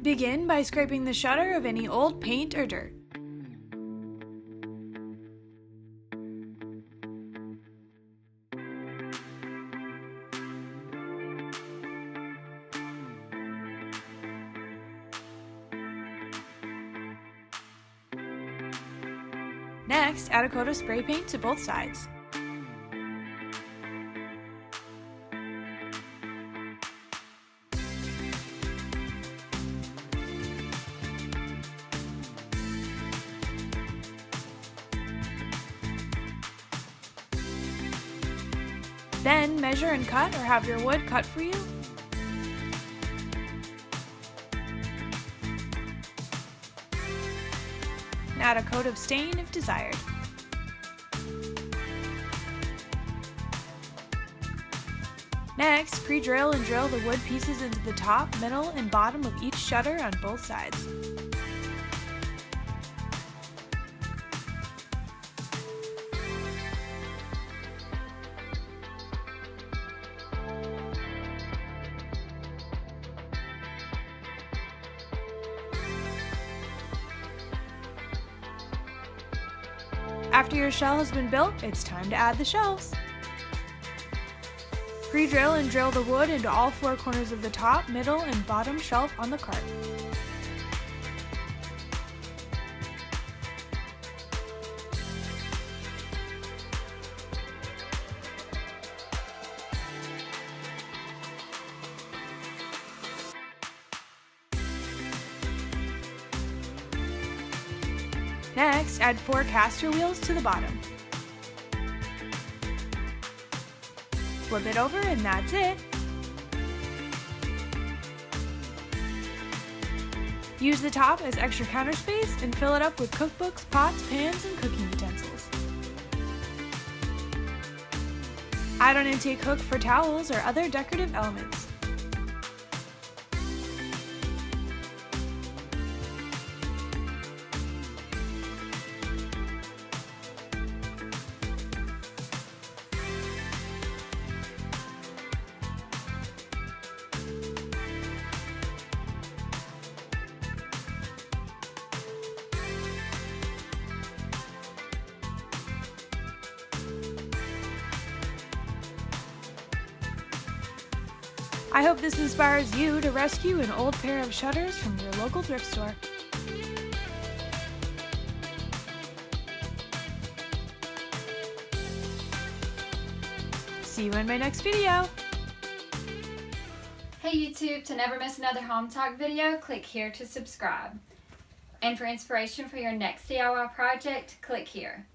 Begin by scraping the shutter of any old paint or dirt. Next, add a coat of spray paint to both sides. Then measure and cut or have your wood cut for you. And add a coat of stain if desired. Next, pre-drill and drill the wood pieces into the top, middle, and bottom of each shutter on both sides. After your shell has been built, it's time to add the shelves. Pre-drill and drill the wood into all four corners of the top, middle, and bottom shelf on the cart. Next, add 4 caster wheels to the bottom. Flip it over and that's it. Use the top as extra counter space and fill it up with cookbooks, pots, pans, and cooking utensils. Add an intake hook for towels or other decorative elements. I hope this inspires you to rescue an old pair of shutters from your local thrift store. See you in my next video! Hey YouTube, to never miss another Hometalk video, click here to subscribe. And for inspiration for your next DIY project, click here.